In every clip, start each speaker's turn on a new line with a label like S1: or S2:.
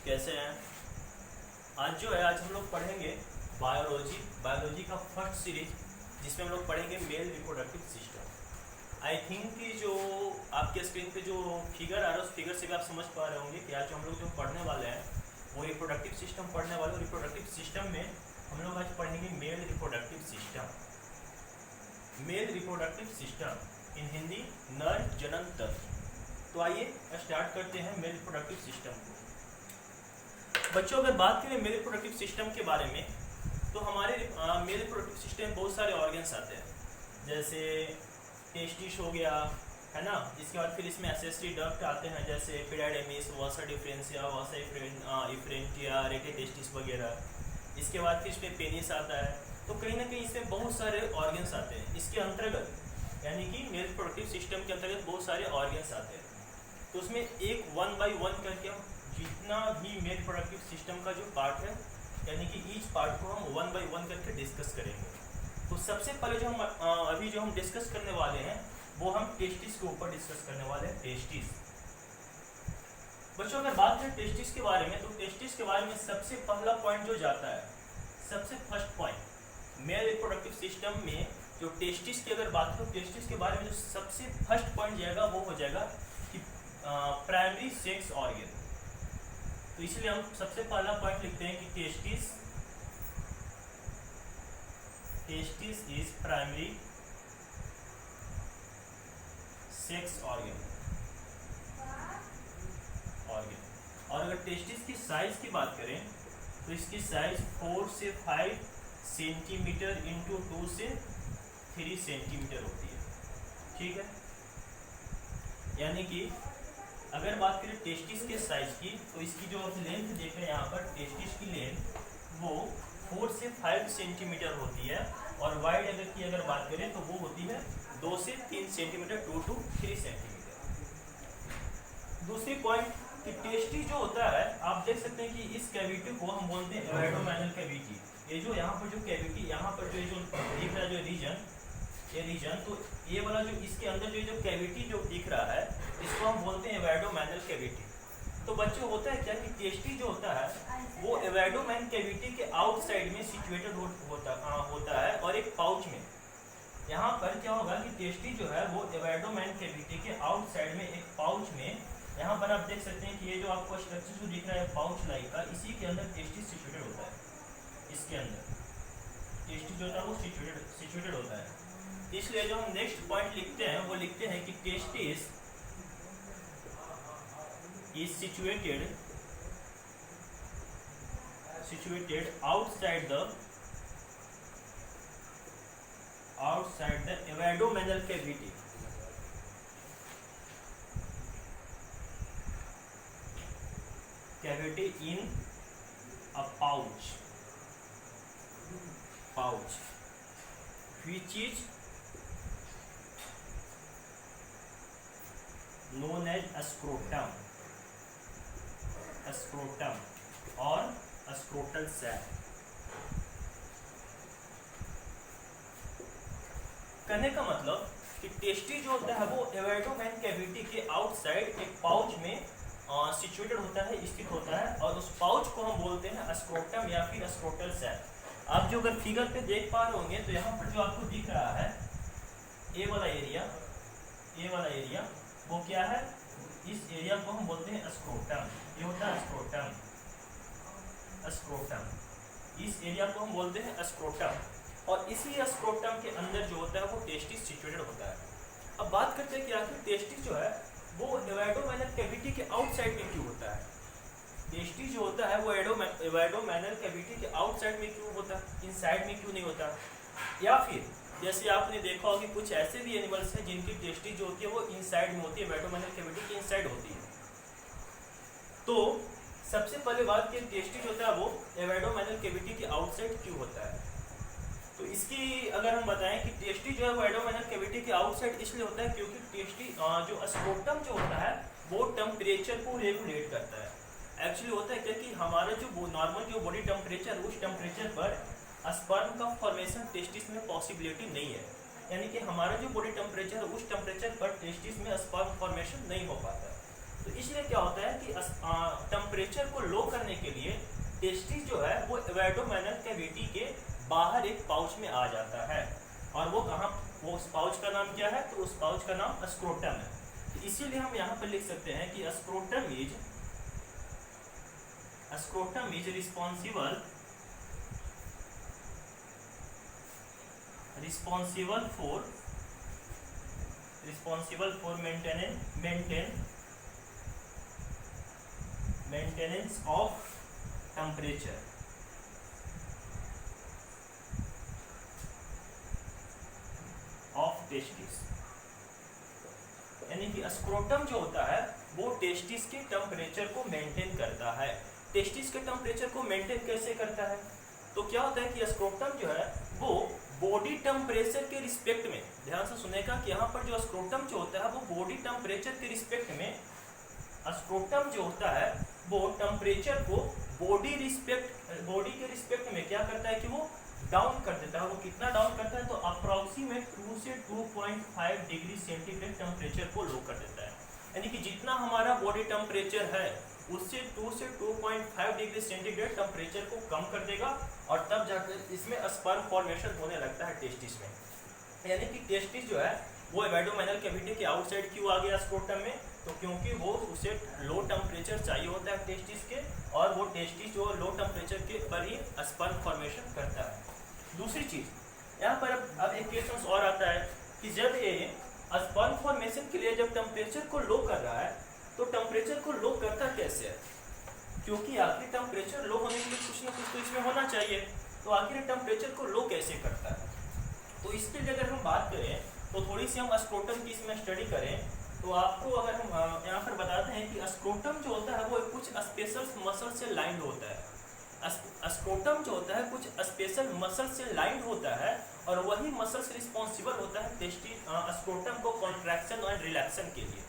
S1: कैसे हैं? आज हम लोग पढ़ेंगे बायोलॉजी का फर्स्ट सीरीज, जिसमें हम लोग पढ़ेंगे male reproductive system. I think कि जो आपके स्क्रीन पे जो फिगर आ रहा है उस फिगर से भी आप समझ पा रहे होंगे कि आज हम लोग जो पढ़ने वाले हैं वो रिप्रोडक्टिव सिस्टम पढ़ने वाले। रिप्रोडक्टिव सिस्टम में हम लोग आज पढ़ेंगे male reproductive system. Male reproductive system in Hindi नर जनन तंत्र। तो आइए स्टार्ट करते हैं मेल रिप्रोडक्टिव सिस्टम को। बच्चों, अगर बात करें मेल रिप्रोडक्टिव सिस्टम के बारे में तो हमारे मेल रिप्रोडक्टिव सिस्टम में बहुत सारे ऑर्गन्स आते हैं, जैसे टेस्टिस हो गया, है ना। इसके बाद फिर इसमें एसेसरी डक्ट आते हैं, जैसे एपिडाइडमिस, वासा डिफरेंशिया, वासा इफ्रेंटिया, रेटेटेस्टिस वगैरह। इसके बाद फिर इसमें पेनिस आता है। तो कहीं ना कहीं इसमें बहुत सारे ऑर्गन्स आते हैं इसके अंतर्गत, यानी कि मेल रिप्रोडक्टिव सिस्टम के अंतर्गत बहुत सारे ऑर्गन्स आते हैं। तो उसमें एक 1 बाई 1 करके हम जितना भी मेल रिप्रोडक्टिव सिस्टम का जो पार्ट है, यानी कि ईच पार्ट को हम 1 बाई 1 करके डिस्कस करेंगे। तो सबसे पहले जो हम डिस्कस करने वाले हैं वो हम टेस्टिस के ऊपर डिस्कस करने वाले हैं। टेस्टिस। बच्चों, अगर बात करें टेस्टिस के बारे में तो टेस्टिस के बारे में सबसे पहला पॉइंट जो जाता है, सबसे first point male reproductive system में जो टेस्टिस की अगर बात करो, टेस्टिस के बारे में जो सबसे फर्स्ट पॉइंट जाएगा वो हो जाएगा कि प्राइमरी सेक्स ऑर्गन। तो इसलिए हम सबसे पहला पॉइंट लिखते हैं कि testis is primary sex organ. और अगर टेस्टिस की साइज की बात करें तो इसकी साइज 4 से 5 सेंटीमीटर इंटू 2 से 3 सेंटीमीटर होती है। ठीक है, यानी कि अगर बात करें टेस्टिस के साइज की तो इसकी जो लेंथ देख रहे हैं यहाँ पर, टेस्टिस की लेंथ वो 4 से 5 सेंटीमीटर होती है। और वाइड अगर बात करें तो वो होती है 2 से 3 सेंटीमीटर, 2 to 3 सेंटीमीटर। दूसरी पॉइंट कि टेस्टिस जो होता है, आप देख सकते हैं कि इस कैविटी को हम बोलते हैं एवाइडोमेनल कैविटी। ये जो यहाँ पर जो कैविटी, यहाँ पर जो दिख रहा है जो रीजन, ये रीजन, तो ये वाला जो इसके अंदर जो कैविटी जो दिख रहा है इसको हम बोलते हैं एवाइडोमेनल कैविटी। तो बच्चों, होता है क्या कि टेस्टिस जो होता है वो एवाइडोमेनल कैविटी के आउटसाइड में सिचुएटेड होता है और एक पाउच में। यहाँ पर क्या होगा कि टेस्टिस जो है वो एवाइडोमेनल कैविटी के आउटसाइड में एक पाउच में, यहाँ पर आप देख सकते हैं कि ये जो आपको स्ट्रक्चर जो दिख रहा है पाउच लाइक का, इसी के अंदर टेस्टिस सिचुएटेड होता है। इसके अंदर टेस्टिस जो होता है वो सिचुएटेड होता है। इसलिए जो हम नेक्स्ट पॉइंट लिखते हैं वो लिखते हैं कि testis is situated outside the एवाइडोमेनल cavity। Cavity in a pouch which is known as scrotum और scrotal sac। कहने का मतलब कि टेस्टिस जो होता है वो एवाइडोमेनल कैविटी के आउटसाइड एक पाउच में सिचुएटेड होता है, स्थित होता है, और उस पाउच को हम बोलते हैं स्क्रोटम या फिर स्क्रोटल सैक। आप जो अगर फिगर पे देख पा रहे होंगे तो यहाँ पर जो आपको दिख रहा है ये वाला एरिया वो क्या है, इस एरिया को हम बोलते हैं स्क्रोटम। ये होता है स्क्रोटम, इस एरिया को हम बोलते हैं स्क्रोटम, और इसी स्क्रोटम के अंदर जो होता है वो टेस्टिस सिचुएटेड होता है। अब बात करते हैं कि आखिर टेस्टिस जो है वो एवाइडोमेनल कैविटी के आउटसाइड में क्यों होता है। टेस्टिस जो होता है वो एवाइडोमेनल कैविटी के आउटसाइड में क्यों होता है, इनसाइड में क्यों नहीं होता। या फिर जैसे आपने देखा होगा कि कुछ ऐसे भी एनिमल्स हैं जिनकी टेस्टिस जो होती है वो इनसाइड में होती है, एवाइडोमेनल कैविटी के इनसाइड होती है। तो सबसे पहले बात की टेस्टिस होता है वो एवाइडोमेनल कैविटी के आउटसाइड क्यों होता है। तो इसकी अगर हम बताएं कि टेस्टिस जो है वो एवाइडोमेनल कैविटी के आउटसाइड इसलिए होता है क्योंकि टेस्टिस जो स्क्रोटम जो होता है वो टेम्परेचर को रेगुलेट करता है। एक्चुअली होता है क्या कि हमारा जो नॉर्मल जो बॉडी टेम्परेचर, उस टेम्परेचर पर स्पर्म का फॉर्मेशन टेस्टिस में पॉसिबिलिटी नहीं है। यानी कि हमारा जो बॉडी टेम्परेचर है उस टेम्परेचर पर टेस्टिस में स्पर्म फॉर्मेशन नहीं हो पाता। तो इसलिए क्या होता है कि टेम्परेचर को लो करने के लिए टेस्टिस जो है वो एवाडोमाइनल कैविटी के बाहर एक पाउच में आ जाता है। और वो कहाँ, वो उस पाउच का नाम क्या है? तो उस पाउच का नाम स्क्रोटम है। तो इसीलिए हम यहाँ पर लिख सकते हैं कि scrotum is responsible for maintenance of temperature of testis। यानी कि स्क्रोटम जो होता है वो टेस्टिस के टेम्परेचर को मेंटेन करता है। टेस्टिस के टेम्परेचर को मेंटेन कैसे करता है? तो क्या होता है कि स्क्रोटम जो है वो बॉडी टेम्परेचर के रिस्पेक्ट में, ध्यान से सुनेगा कि यहाँ पर जो स्क्रोटम जो होता है वो बॉडी टेम्परेचर के रिस्पेक्ट में, स्क्रोटम जो होता है वो टेम्परेचर को बॉडी के रिस्पेक्ट में क्या करता है कि वो डाउन कर देता है। वो कितना डाउन करता है? तो अप्रोक्सीमेट 2 से 2.5 डिग्री सेंटीग्रेड टेम्परेचर को लो कर देता है। यानी कि जितना हमारा बॉडी टेम्परेचर है उससे 2 से 2.5 डिग्री सेंटीग्रेड टेम्परेचर को कम कर देगा और तब जाकर इसमें स्पर्म फॉर्मेशन होने लगता है टेस्टिस में। यानी कि टेस्टिस जो है वो एवाडोमाइनल कैविटी के आउटसाइड क्यों आ गया स्क्रोटम में? तो क्योंकि वो उसे लो टेम्परेचर चाहिए होता है टेस्टिस के, और वो टेस्टिस जो लो टेम्परेचर के पर ही स्पर्म फॉर्मेशन करता है। दूसरी चीज यहाँ पर अब एक क्वेश्चन और आता है कि जब ये स्पर्म फॉर्मेशन के लिए जब टेम्परेचर को लो कर रहा है तो टेम्परेचर को लो करता कैसे है? क्योंकि आखिर टेम्परेचर लो होने के लिए कुछ ना कुछ तो इसमें होना चाहिए। तो आखिर टेम्परेचर को लो कैसे करता है? तो इसके लिए अगर हम बात करें तो थोड़ी सी हम स्क्रोटम की इसमें स्टडी करें तो आपको अगर हम यहाँ पर बताते हैं कि स्क्रोटम जो होता है वो कुछ स्पेशल मसल से लाइंड होता है। स्क्रोटम जो होता है कुछ स्पेशल मसल से लाइंड होता है और वही मसल से रिस्पॉन्सिबल होता है स्क्रोटम को कॉन्ट्रैक्शन और रिलैक्शन के लिए।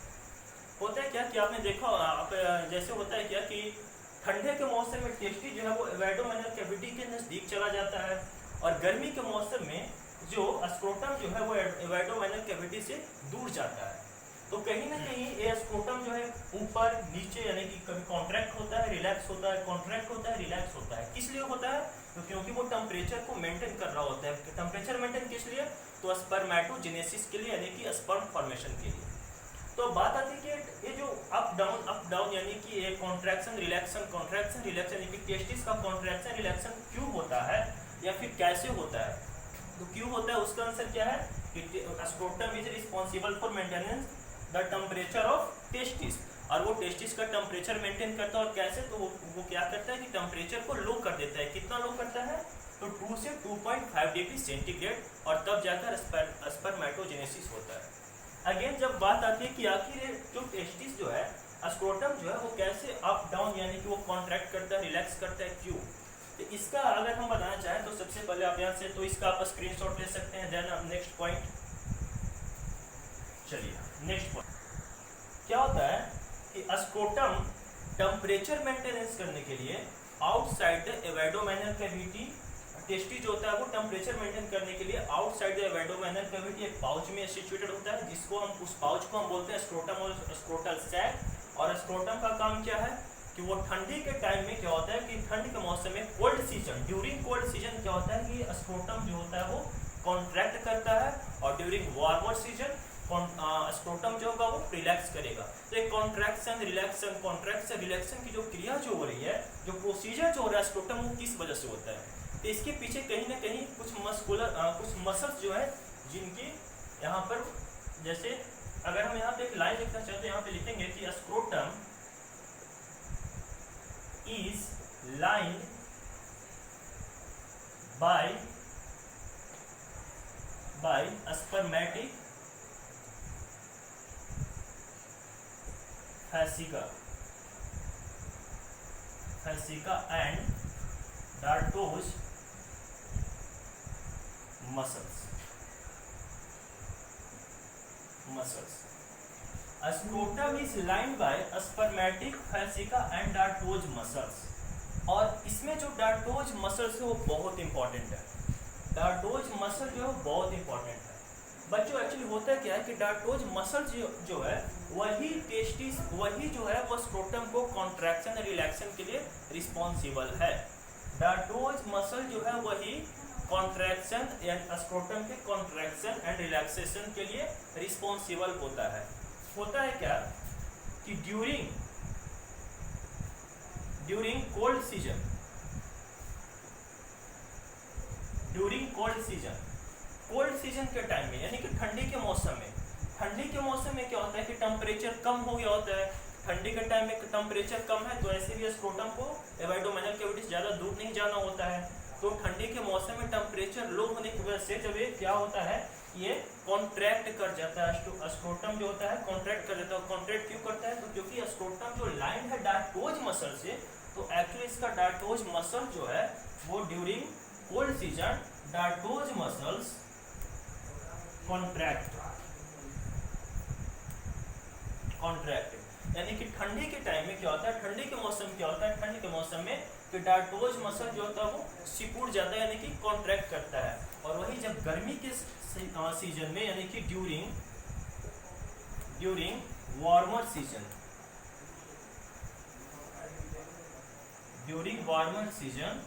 S1: होता है क्या कि आपने देखा जैसे होता है क्या कि ठंडे के मौसम में टेस्टिस जो है वो एवाडोमाइनल कैविटी के नजदीक चला जाता है और गर्मी के मौसम में जो स्क्रोटम जो है वो एवाडोमाइनल कैविटी से दूर जाता है। तो कहीं ना कहीं ये स्क्रोटम जो है ऊपर नीचे यानी कि कभी कॉन्ट्रैक्ट होता है, रिलैक्स होता है, कॉन्ट्रैक्ट होता है, रिलैक्स होता है। किस लिए होता है? तो क्योंकि वो टेम्परेचर को मेंटेन कर रहा होता है। टेम्परेचर मेंटेन किस लिए? तो स्पर्मेटोजेनेसिस के लिए यानी कि स्पर्म फॉर्मेशन के लिए। तो बात आती है कि ये जो अप डाउन यानी कि ये कॉन्ट्रैक्शन रिलैक्शन यानी कि टेस्टिस का कॉन्ट्रैक्शन रिलैक्शन क्यों होता है या फिर कैसे होता है? तो क्यों होता है उसका आंसर क्या है कि scrotum is responsible for maintenance the temperature of testis, और वो टेस्टिस का टेम्परेचर मेंटेन करता है। और कैसे? तो वो क्या करता है कि टेम्परेचर को लो कर देता है। कितना लो करता है? तो 2 से 2.5 डिग्री सेंटीग्रेड, और तब जाकर स्पर्मेटोजेनेसिस होता है। अगेन जब बात आती है कि आखिर जो टेस्टिस जो है स्क्रोटम जो है वो कैसे अप डाउन यानी कि वो कॉन्ट्रैक्ट करता है, रिलैक्स करता है, क्यों? तो इसका अगर हम बताना चाहें तो सबसे पहले आप यहाँ से तो इसका आप स्क्रीनशॉट ले सकते हैं। देन आप नेक्स्ट पॉइंट, चलिए नेक्स्ट पॉइंट क्या होता है कि स्क्रोटम टेम्परेचर मेंटेनेंस करने के लिए आउटसाइड द एवाडोमाइनल कैविटी, टेस्टिस जो होता है वो टेम्परेचर मेंटेन करने के लिए आउटसाइड द एवाडोमाइनल कैविटी एक पाउच में सिचुएटेड होता है, जिसको हम उस पाउच को हम बोलते हैं स्क्रोटम और स्क्रोटल सैक। और स्क्रोटम का काम क्या है कि वो ठंडी के टाइम में क्या होता है कि ठंड के मौसम में cold season, during cold season क्या होता है कि स्क्रोटम जो होता है वो कॉन्ट्रैक्ट करता है और ड्यूरिंग वार्मर सीजन स्क्रोटम जो होगा वो रिलैक्स करेगा। तो एक कॉन्ट्रैक्शन रिलैक्शन की जो क्रिया जो हो रही है, जो प्रोसीजर जो हो रहा है स्क्रोटम, वो किस वजह से होता है? तो इसके पीछे कहीं ना कहीं कुछ मसल्स जो है जिनकी यहाँ पर, जैसे अगर हम यहाँ पे एक लाइन लिखना चाहते हैं, यहाँ पे लिखेंगे कि scrotum is lined bye spermatic fascica and dartos muscles. Scrotum is lined by spermatic fascica and dartos muscles. और इसमें जो डार्टोज मसल्स है वो बहुत इंपॉर्टेंट है। डार्टोज मसल जो है बहुत इंपॉर्टेंट है। बच्चों एक्चुअली होता है क्या है कि डार्टोज मसल जो है वही टेस्टिस, वही जो है वो स्क्रोटम को कॉन्ट्रैक्शन रिलैक्शन के लिए रिस्पॉन्सिबल है। डार्टोज मसल जो है वही कॉन्ट्रैक्शन या स्क्रोटम के कॉन्ट्रैक्शन एंड रिलैक्सेशन के लिए रिस्पॉन्सिबल होता है। होता है क्या कि during cold season, cold season के टाइम में यानी कि ठंडी के मौसम में क्या होता है कि टेम्परेचर कम हो गया होता है। ठंडी के टाइम में टेम्परेचर कम है तो ऐसे भी स्क्रोटम को एबाइडोमाइनल कैविटी से ज़्यादा दूर नहीं जाना होता है। तो ठंडी के मौसम में टेम्परेचर लो होने की वजह से जब ये क्या होता है, ये कॉन्ट्रैक्ट कर जाता है, स्क्रोटम जो होता है कॉन्ट्रैक्ट कर जाता है। कॉन्ट्रैक्ट क्यों करता है? तो क्योंकि स्क्रोटम जो लाइन है डार्टोज मसल से, तो एक्चुअली इसका डार्टोज मसल जो है वो during cold season dartos muscles contract यानी कि ठंडी के टाइम में क्या होता है, ठंडी के मौसम में क्या होता है, ठंडी के मौसम में कि डार्टोज मसल जो होता है वो सिकुड़ जाता है यानी कि कॉन्ट्रैक्ट करता है। और वही जब गर्मी के सीजन में यानी कि during warmer season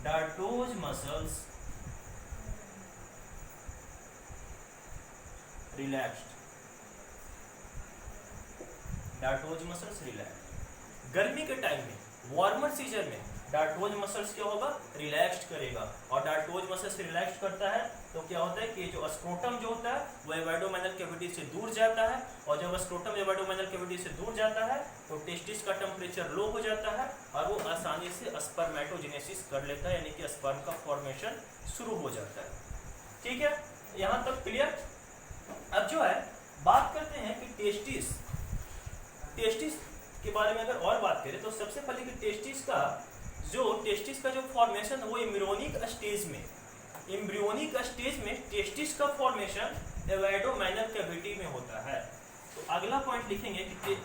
S1: dartos muscles relaxed, गर्मी के टाइम में वार्मर सीजन में डार्टोज मसल्स क्या होगा, रिलैक्स्ड करेगा। और डार्टोज मसल्स रिलैक्स करता है तो क्या होता है कि जो स्क्रोटम जो होता है वो एबाइडोमाइनल कैविटी से दूर जाता है। और जब स्क्रोटम एबाइडोमाइनल कैविटी से दूर जाता है तो टेस्टिस का टेम्परेचर लो हो जाता है और वो आसानी से स्पर्मेटोजेनेसिस कर लेता है यानी कि स्पर्म का फॉर्मेशन शुरू हो जाता है। ठीक है, यहाँ तक क्लियर। अब जो है बात करते हैं कि टेस्टिस के बारे में अगर और बात करें तो सबसे पहले कि टेस्टिस का जो फॉर्मेशन है वो एम्ब्रियोनिक स्टेज में टेस्टिस का फॉर्मेशन एबाइडोमाइनल कैविटी में होता है। तो अगला पॉइंट लिखेंगे कि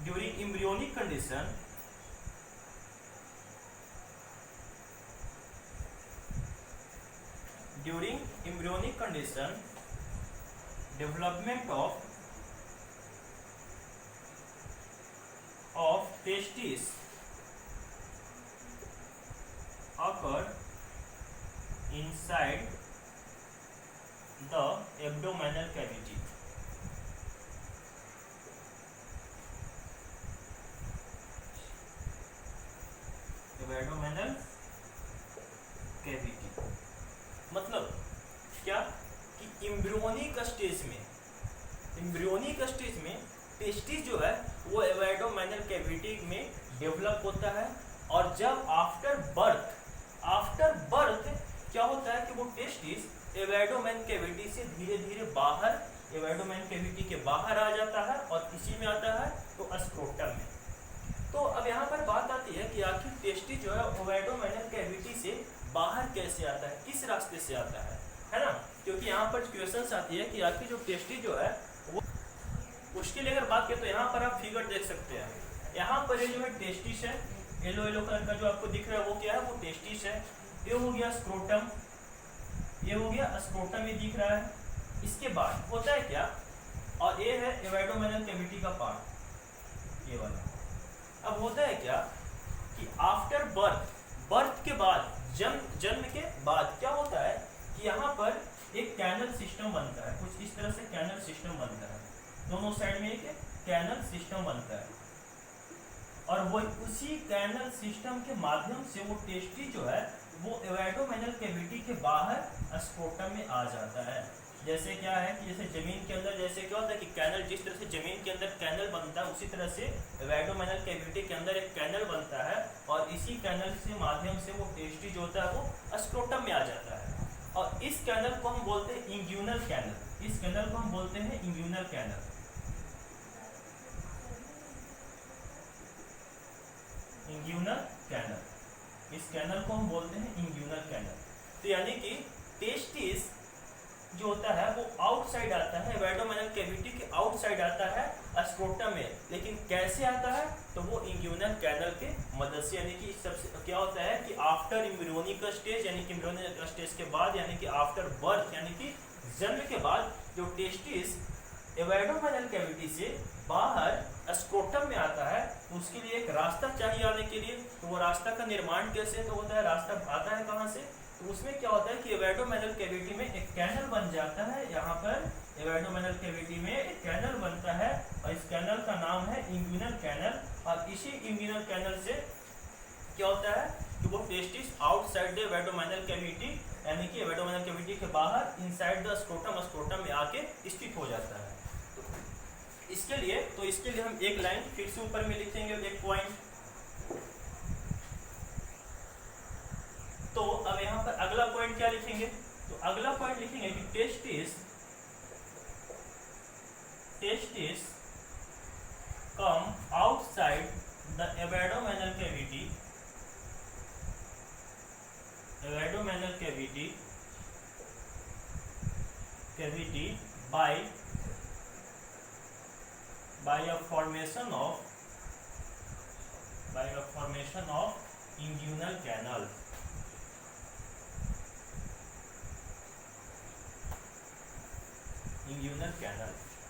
S1: during embryonic condition development of testes occur inside the abdominal cavity. abdominal cavity मतलब क्या कि एम्ब्रियोनिक स्टेज में टेस्टिस जो है वो एबाइडोमाइनल कैविटी में डेवलप होता है। और जब आफ्टर बर्थ क्या होता है कि वो टेस्टिस एबाइडोमाइनल कैविटी से धीरे धीरे बाहर, एबाइडोमाइनल कैविटी के बाहर आ जाता है और इसी में आता है तो स्क्रोटम में। तो अब यहाँ पर बात आती है कि आखिर टेस्टिस जो है एबाइडोमाइनल कैविटी से बाहर कैसे आता है, किस रास्ते से आता है ना। क्योंकि यहाँ पर क्वेश्चंस आती है कि आखिर जो टेस्टिस जो है वो, उसके लिए अगर बात करें तो यहाँ पर आप फिगर देख सकते हैं। यहाँ पर ये जो है टेस्टिस है, येलो कलर का जो आपको दिख रहा है वो क्या है, वो टेस्टिस है। ये हो गया स्क्रोटम, ये हो गया स्क्रोटम, ये दिख रहा है। इसके बाद होता है क्या, और ये है एबाइडोमाइनल कैविटी का पार्ट, ये वाला। अब होता है क्या कि आफ्टर बर्थ के बाद, जन्म के बाद क्या होता है कि यहाँ पर एक कैनल सिस्टम बनता है, कुछ इस तरह से कैनल सिस्टम बनता है, दोनों साइड में एक कैनल सिस्टम बनता है। और वो उसी कैनल सिस्टम के माध्यम से वो टेस्टिस जो है वो एबाइडोमाइनल कैविटी के बाहर स्क्रोटम में आ जाता है। जैसे क्या है कि जैसे जमीन के अंदर जैसे क्या होता है कि कैनल, जिस तरह से जमीन के अंदर कैनल बनता है उसी तरह से एबाइडोमाइनल कैविटी के अंदर एक कैनल बनता है और इसी कैनल से माध्यम से वो टेस्टिस जो होता है वो स्क्रोटम में आ जाता है। और इस कैनल को हम बोलते हैं इंग्यूनल कैनल, इस कैनल को हम बोलते हैं इंग्यूनल कैनल। इस कैनल को हम बोलते हैं इंग्यूनल कैनल। तो यानी कि टेस्टिस जो होता है वो आउटसाइड आता है, एबाइडोमाइनल कैविटी के आउटसाइड आता है स्क्रोटम में। लेकिन कैसे आता है, तो वो इंग्यूनल कैनल के मदद से, यानी कि सबसे क्या होता है कि आफ्टर एम्ब्रियोनिक स्टेज, यानी कि एम्ब्रियोनिक स्टेज के बाद, यानी कि आफ्टर बर्थ, यानी कि जन्म के बाद जो टेस्टिस एबडोमिनल कैविटी से बाहर स्क्रोटम में आता है, उसके लिए एक रास्ता चाहिए आने के लिए। तो वो रास्ता का निर्माण कैसे तो होता है, रास्ता आता है कहाँ से, तो उसमें क्या होता है कि एबडोमिनल कैविटी में एक कैनल बन जाता है। यहाँ पर एबडोमिनल कैविटी में एक कैनल बनता है और इस कैनल का नाम है इंग्विनल कैनल। और इसी इंग्विनल कैनल से क्या होता है कि वो testis outside the abdominal cavity, यानी कि एबडोमिनल कैविटी के बाहर इनसाइड द स्क्रोटम में आके स्थित हो जाता है। इसके लिए हम एक लाइन फिर से ऊपर में लिखेंगे, एक पॉइंट। तो अब यहाँ पर अगला पॉइंट क्या लिखेंगे, तो अगला पॉइंट लिखेंगे कि testis come outside the abdominal cavity by a formation of inguinal canal।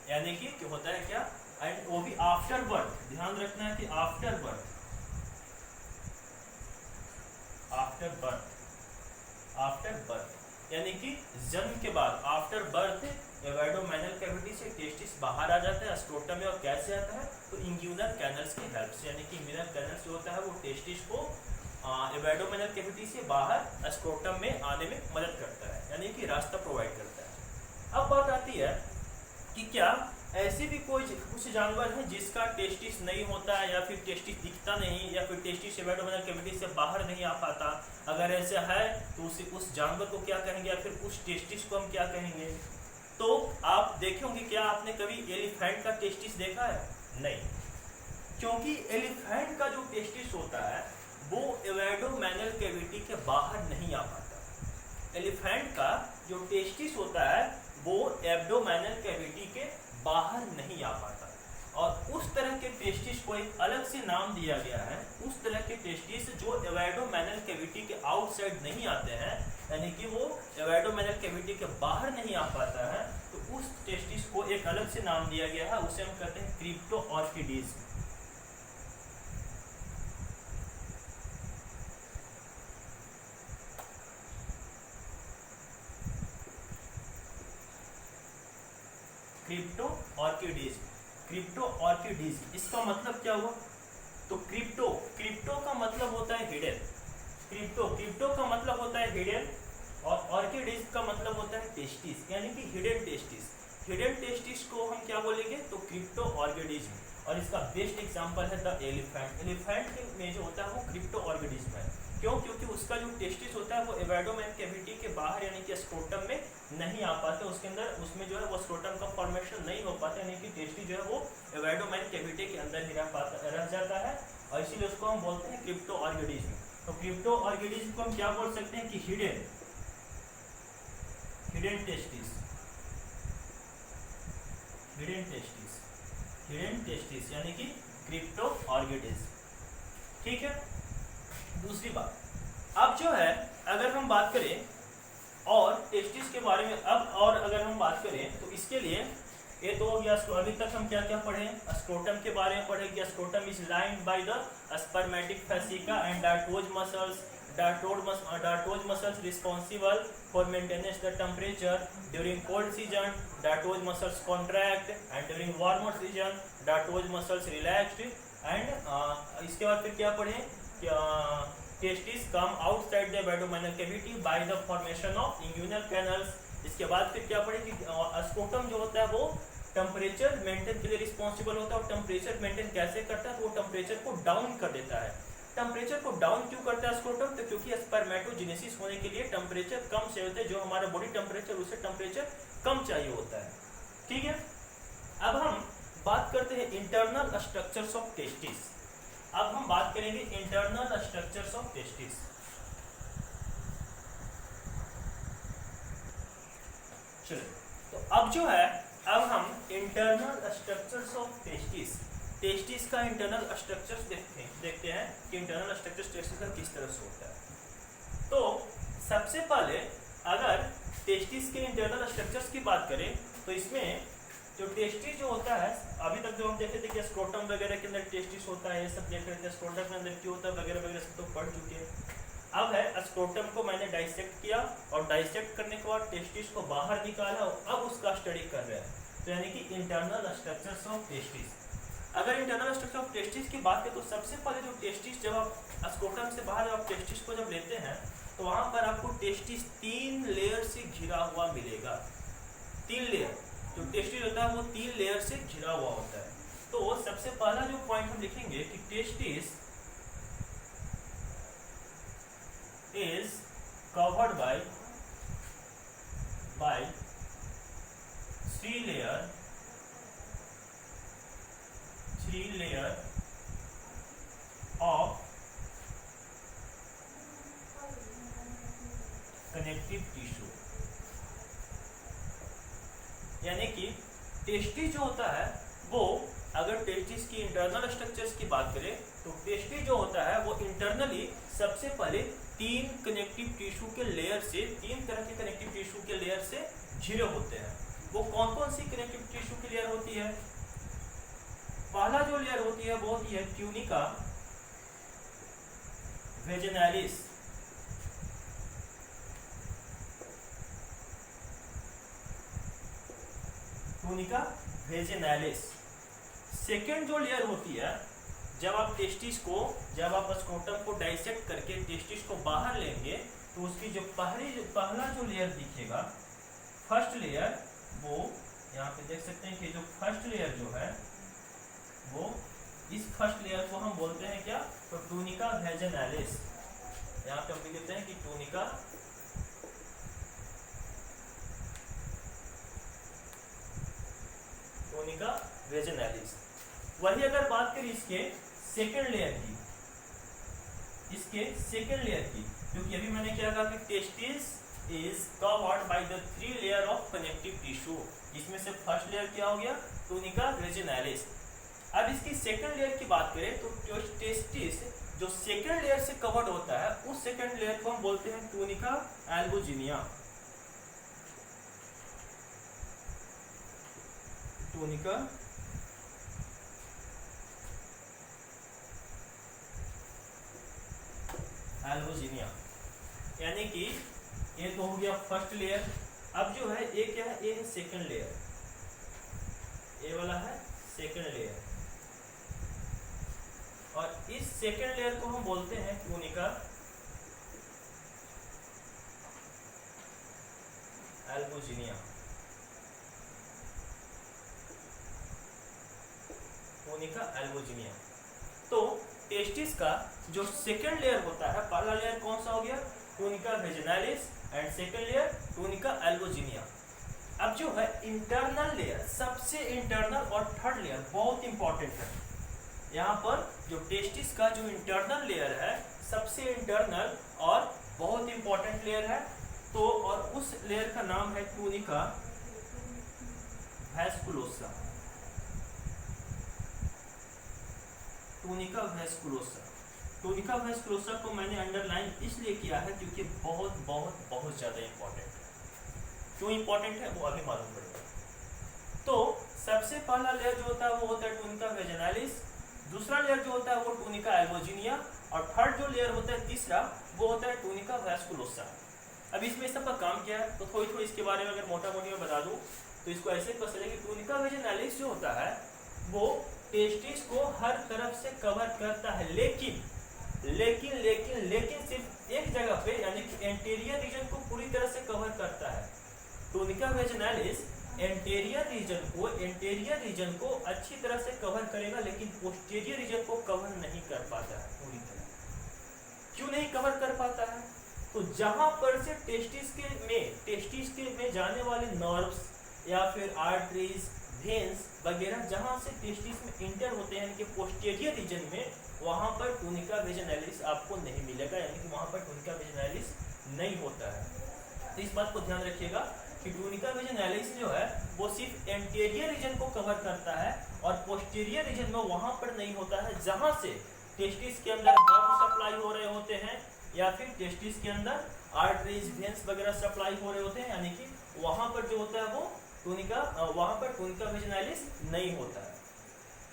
S1: यानी कि क्या होता है क्या, एंड वो भी आफ्टर बर्थ, ध्यान रखना है कि आफ्टर बर्थ यानी कि जन्म के बाद, आफ्टर बर्थ एबडोमिनल कैविटी से टेस्टिस बाहर आ जाता है स्क्रोटम में। और कैसे आता है, तो इंग्यूनल कैनल्स की हेल्प से, यानी कि इंग्यूनल कैनल्स जो होता है वो टेस्टिस को एबडोमिनल कैविटी से बाहर स्क्रोटम में आने में मदद करता है, यानी कि रास्ता प्रोवाइड करता है। अब बात आती है कि क्या ऐसे भी कुछ जानवर हैं जिसका टेस्टिस नहीं होता है, या फिर टेस्टिस दिखता नहीं, या फिर टेस्टिस एबडोमिनल कैविटी से बाहर नहीं आ पाता। अगर ऐसा है तो उस जानवर को क्या कहेंगे, या फिर उस टेस्टिस को हम क्या कहेंगे। तो आप देखे होंगे, क्या आपने कभी एलिफेंट का टेस्टिस देखा है? नहीं, क्योंकि एलिफेंट का जो टेस्टिस होता है वो एबडोमिनल कैविटी के बाहर नहीं आ पाता। एलिफेंट का जो टेस्टिस होता है वो एब्डोमिनल कैविटी के बाहर नहीं आ पाता। और उस तरह के टेस्टिस को एक अलग से नाम दिया गया है। उस तरह के टेस्टिस जो एबडोमिनल कैविटी के आउटसाइड नहीं आते हैं, यानी कि वो एबडोमिनल कैविटी के बाहर नहीं आ पाता है, तो उस टेस्टिस को एक अलग से नाम दिया गया है, उसे हम कहते हैं क्रिप्टोऑर्किडीज। क्रिप्टोऑर्किडीज, इसका मतलब क्या हुआ, तो क्रिप्टो का मतलब होता है हिडन, क्रिप्टो का मतलब होता है हिडन, और ऑर्किडीज का मतलब होता है टेस्टिस, यानी कि हिडन टेस्टिस। हिडन टेस्टिस को हम क्या बोलेंगे, तो क्रिप्टोऑर्किडीज। और इसका बेस्ट एग्जांपल है द एलिफेंट। एलिफेंट में जो होता है वो क्रिप्टोऑर्किडीज में है। क्यों? क्योंकि उसका जो टेस्टिस होता है वो एबडोमिनल कैविटी के बाहर, यानी कि स्क्रोटम में नहीं आ पाते, उसके अंदर, उसमें जो है वो स्क्रोटम का फॉर्मेशन नहीं हो पाता, यानी कि टेस्टिस जो है वो एबडोमिनल कैविटी के अंदर ही रह जाता है, और इसीलिए उसको हम बोलते हैं क्रिप्टोऑर्किडीज। तो क्रिप्टोऑर्किडीज को हम क्या बोल सकते हैं कि हिडन टेस्टिस, यानी कि क्रिप्टोऑर्किडीज। ठीक है। दूसरी बात, अब जो है अगर हम बात करें और टेस्टिस के बारे में, अब और अगर हम बात करें तो इसके लिए ये तो या अभी तक हम क्या क्या पढ़े, स्क्रोटम के बारे में पढ़े कि scrotum is lined by the spermatic fascia and dartos muscles. Dartos muscles responsible for maintenance the temperature during cold season. Dartos muscles contract and during warmer season dartos muscles relaxed. And इसके बाद फिर क्या पढ़े, testis come outside the abdominal cavity by the formation of inguinal canals. इसके बाद फिर क्या पढ़े कि स्क्रोटम जो होता है वो टेम्परेचर मेंटेन के लिए रिस्पॉन्सिबल होता है, और टेम्परेचर मेंटेन कैसे करता है, तो वो टेम्परेचर को डाउन कर देता है। टेम्परेचर को डाउन क्यों करता है स्क्रोटम, तो क्योंकि स्पर्मेटोजेनेसिस होने के लिए टेम्परेचर कम चाहिए होता है, जो हमारा बॉडी टेम्परेचर उससे टेम्परेचर कम चाहिए होता है। ठीक है। अब हम बात करते हैं इंटरनल स्ट्रक्चर्स ऑफ टेस्टिस। अब हम बात करेंगे इंटरनल स्ट्रक्चर्स ऑफ टेस्टिस। चलिए, तो अब जो है, अब हम इंटरनल स्ट्रक्चर्स ऑफ टेस्टिस का इंटरनल स्ट्रक्चर्स देखते हैं कि इंटरनल स्ट्रक्चर्स टेस्टिस का किस तरह से होता है। तो सबसे पहले अगर टेस्टिस के इंटरनल स्ट्रक्चर्स की बात करें तो इसमें जो टेस्टिस जो होता है, अभी तक जो हम देखे थे कि स्क्रोटम वगैरह के अंदर टेस्टिस होता है, ये सब देख रहे थे, स्क्रोटम के अंदर क्यों होता है वगैरह वगैरह सब तो पढ़ चुके हैं। अब है स्क्रोटम को मैंने डाइसेक्ट किया और डाइसेक्ट करने के बाद टेस्टिस को बाहर निकाला और अब उसका स्टडी कर रहे हैं, तो यानी कि इंटरनल स्ट्रक्चर्स ऑफ टेस्टिस। अगर इंटरनल स्ट्रक्चर ऑफ टेस्टिस की बात करें तो सबसे पहले जो टेस्टिस, जब आप स्क्रोटम से बाहर जब आप टेस्टिस को जब लेते हैं तो वहां पर आपको टेस्टिस 3 लेयर से घिरा हुआ मिलेगा। 3 लेयर, जो टेस्टिस होता है वो 3 लेयर से घिरा हुआ होता है। तो सबसे पहला जो पॉइंट हम लिखेंगे कि testis is covered by 3 layer of connective tissue. यानी कि टेस्टिस जो होता है वो, अगर टेस्टिस की इंटरनल स्ट्रक्चर्स की बात करें तो टेस्टिस जो होता है वो इंटरनली सबसे पहले 3 कनेक्टिव टिश्यू के लेयर से, 3 तरह के कनेक्टिव टिश्यू के लेयर से घिरे होते हैं। वो कौन कौन सी कनेक्टिव टिश्यू की लेयर होती है? पहला जो लेयर होती है वो होती है tunica vaginalis. Tunica vaginalis. Second जो लेयर होती है, जब आप टेस्टिस को, जब आप स्क्रोटम को डाइसेक्ट करके टेस्टिस को बाहर लेंगे तो उसकी जो पहला जो लेयर दिखेगा, फर्स्ट लेयर, वो यहाँ पे देख सकते हैं कि जो फर्स्ट लेयर जो है वो, इस फर्स्ट लेयर को हम बोलते हैं क्या? तो ट्यूनिका वेजिनालिस। यहाँ पे हम लिखते हैं कि ट्यूनिका वेजिनालिस। वही अगर बात करें इसके सेकेंड लेयर की, क्योंकि अभी मैंने क्या कहा कि testis is covered by the 3 layer of connective tissue. इसमें से फर्स्ट लेयर क्या हो गया? Tunica vaginalis. अब इसकी सेकेंड लेयर की बात करें तो टेस्टिस जो सेकेंड लेयर से कवर्ड होता है उस सेकेंड लेयर को हम बोलते हैं ट्यूनिका एल्बुजिनिया। Tunica albuginea. यानी कि ये तो हो गया फर्स्ट लेयर। अब जो है ये क्या है? ये है सेकेंड लेयर, ये वाला है सेकेंड लेयर, और इस सेकेंड लेयर को हम बोलते हैं ट्यूनिका एल्बुजिनिया। Tunica albuginea. तो टेस्टिस का जो सेकेंड लेयर होता है, पहला लेयर कौन सा हो गया? Tunica vaginalis, and second layer tunica albuginea. अब जो है इंटरनल लेयर, सबसे इंटरनल और थर्ड लेयर बहुत इंपॉर्टेंट है। यहाँ पर जो टेस्टिस का जो इंटरनल लेयर है, सबसे इंटरनल और बहुत इंपॉर्टेंट लेयर है, तो और उस लेयर का नाम है ट्यूनिका वैस्कुलोसा। ट्यूनिका वेस्कुलोसा। ट्यूनिका वेस्कुलोसा को मैंने अंडरलाइन इसलिए किया है क्योंकि बहुत बहुत बहुत ज़्यादा इंपॉर्टेंट है। क्यों इंपॉर्टेंट है वो अभी मालूम पड़ेगा। तो सबसे पहला लेयर जो होता है वो होता है ट्यूनिका वेजिनालिस, दूसरा लेयर जो होता है वो ट्यूनिका एल्बुजिनिया, और थर्ड जो लेयर होता है तीसरा वो होता है ट्यूनिका वेस्कुलोसा। अब इसमें सबका काम क्या है तो थोड़ी थोड़ी इसके बारे में अगर मोटा मोटी में बता दूँ तो इसको ऐसे पता चले कि ट्यूनिका वेजिनालिस जो होता है वो टेस्टिस को हर तरफ से कवर करता है, लेकिन सिर्फ एक जगह पे, यानी कि एंटीरियर रीजन को पूरी तरह से कवर करता है। ट्यूनिका वेजिनालिस एंटीरियर रीजन को अच्छी तरह से कवर करेगा, लेकिन पोस्टीरियर रीजन को कवर नहीं कर पाता है पूरी तरह। क्यों नहीं कवर कर पाता है? तो जहां पर से टेस्टिस के में जाने वाले नर्व्स या फिर आर्टरीज, वेन्स वगैरह जहां से टेस्टिस में इंटर होते हैं, यानी कि पोस्टीरियर रीजन में, वहां पर ट्यूनिका वेजिनालिस आपको नहीं मिलेगा, यानी कि वहां पर ट्यूनिका वेजिनालिस नहीं होता है। तो इस बात को ध्यान रखिएगा कि ट्यूनिका वेजिनालिस जो है वो सिर्फ एंटीरियर रीजन को कवर करता है और पोस्टीरियर रीजन में वहां पर नहीं होता है जहां से टेस्टिस के अंदर ब्लड सप्लाई हो रहे होते हैं या फिर टेस्टिस के अंदर आर्टरीज वेन्स वगैरह सप्लाई हो रहे होते हैं, यानी कि वहां पर जो होता है वो टूनिका, वहां पर टूनिका वेजिनालिस नहीं होता है।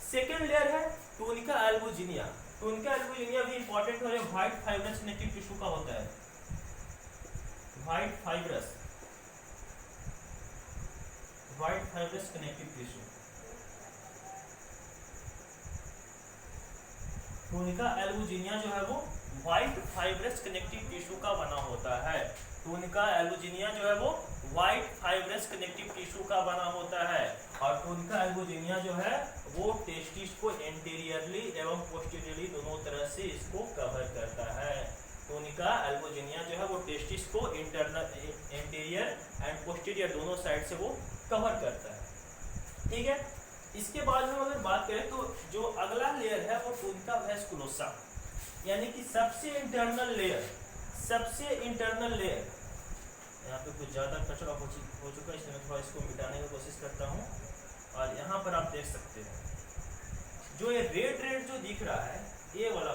S1: सेकेंड लेयर है टूनिका एल्बुजिनिया। टूनिका एल्बुजिनिया भी इंपॉर्टेंट है, व्हाइट फाइब्रस कनेक्टिव टिश्यू का होता है, white fibrous connective tissue. Tunica albuginea जो है वो व्हाइट फाइब्रस कनेक्टिव टिश्यू का बना होता है। टूनिका एल्बुजिनिया जो है वो व्हाइट फाइब्रस कनेक्टिव टिश्यू का बना होता है। और टूनिका एल्बुजिनिया जो है वो टेस्टिस को एंटीरियरली एवं पोस्टीरियरली दोनों तरह से इसको कवर करता है। टूनिका एल्बुजिनिया जो है वो टेस्टिस को एंटीरियर एंड पोस्टीरियर दोनों साइड से वो कवर करता है। ठीक है, इसके बाद में अगर बात करें तो जो अगला लेयर है वो टूनिका वेस्कुलोसा, यानी कि सबसे इंटरनल लेयर। यहाँ पे कुछ ज़्यादा कचरा हो चुका है, इसलिए मैं थोड़ा इसको मिटाने की कोशिश करता हूँ। और यहाँ पर आप देख सकते हैं जो ये रेड जो दिख रहा है, ये वाला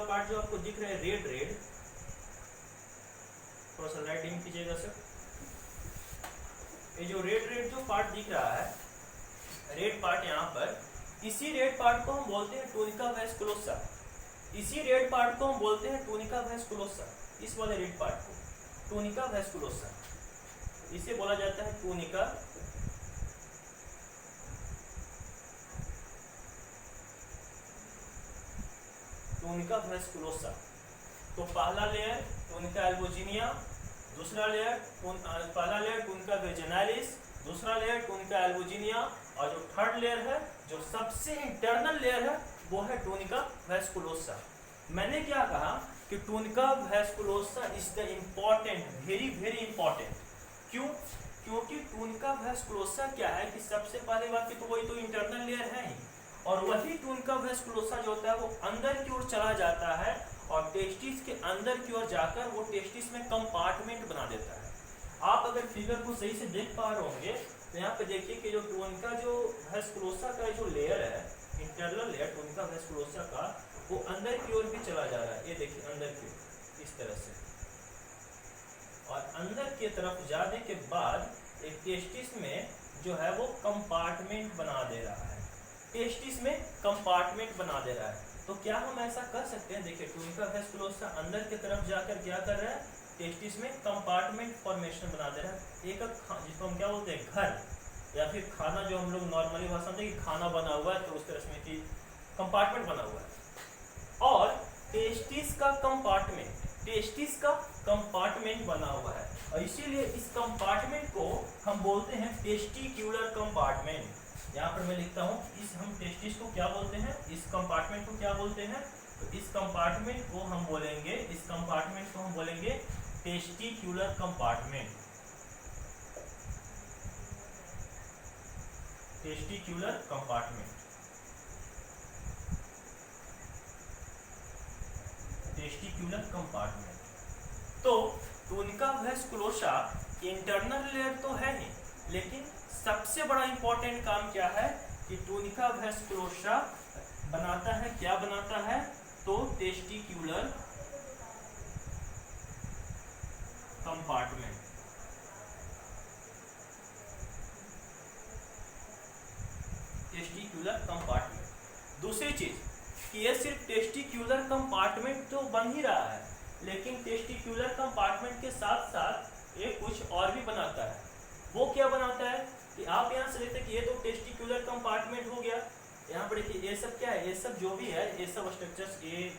S1: पार्ट जो आपको दिख रहा है रेड, थोड़ा सा लाइटिंग कीजिएगा सर। ये जो रेड जो पार्ट दिख रहा है, रेड पार्ट यहाँ पर, इसी रेड पार्ट को हम बोलते हैं टूनिका वेस्कुलोसा। इस वाले रेड पार्ट को टूनिका वेस्कुलोसा, इसे बोला जाता है टूनिका वेस्कुलोसा। तो पहला लेयर टूनिका एल्बुजिनिया, दूसरा लेयर पहला लेयर टूनिका वेजिनालिस, दूसरा लेयर टूनिका एल्बुजिनिया, और जो थर्ड लेयर है, जो सबसे इंटरनल लेयर है, वो है टूनिका वेस्कुलोसा। मैंने क्या कहा कि tunica vasculosa is the important, very very important. क्यों? क्योंकि टूनिका वेस्कुलोसा क्या है कि सबसे पहले बात की तो वही तो इंटरनल लेयर है ही, और वही टूनिका वेस्कुलोसा जो होता है वो अंदर की ओर चला जाता है और टेस्टिस के अंदर की ओर जाकर वो टेस्टिस में कंपार्टमेंट बना देता है। आप अगर फिगर को सही से देख पा रहे होंगे तो यहाँ पे देखिए कि जो टूनिका जो वेस्कुलोसा का जो लेयर है, इंटरनल लेयर टूनिका वेस्कुलोसा का, वो अंदर की ओर भी चला जा रहा है। ये देखिए अंदर की ओर इस तरह से, और अंदर की तरफ जाने के बाद एक टेस्टिस में जो है वो कंपार्टमेंट बना दे रहा है, तो क्या हम ऐसा कर सकते हैं? देखिए टूनिका वेस्कुलोसा अंदर की तरफ जाकर क्या कर रहा है, टेस्टिस में कंपार्टमेंट फॉर्मेशन बना दे रहा है। एक जिसको हम क्या बोलते हैं, घर या फिर खाना, जो हम लोग नॉर्मली भाषा में कि खाना बना हुआ है, तो उस तरह से कंपार्टमेंट बना हुआ है। और टेस्टिस का कंपार्टमेंट बना हुआ है, और इसीलिए इस कंपार्टमेंट को हम बोलते हैं टेस्टिक्यूलर कंपार्टमेंट। यहाँ पर मैं लिखता हूँ, हम टेस्टिस को क्या बोलते हैं, इस कंपार्टमेंट को क्या बोलते हैं, तो इस कंपार्टमेंट को हम बोलेंगे टेस्टिक्यूलर कंपार्टमेंट। तो टूनिका वेस्कुलोसा इंटरनल लेयर तो है ही, लेकिन सबसे बड़ा इंपॉर्टेंट काम क्या है कि टूनिका वेस्कुलोसा क्या बनाता है, तो टेस्टिक्यूलर कंपार्टमेंट। दूसरी चीज कि ये सिर्फ टेस्टिक्यूलर कंपार्टमेंट तो बन ही रहा है, लेकिन टेस्टिक्यूलर कंपार्टमेंट के साथ साथ ये कुछ और भी बनाता है। वो क्या बनाता है कि आप यहाँ से देखते हैं कि ये तो टेस्टिक्यूलर कंपार्टमेंट हो गया। यहाँ पर देखिए ये सब क्या है, ये सब जो भी है, ये सब स्ट्रक्चर्स, ये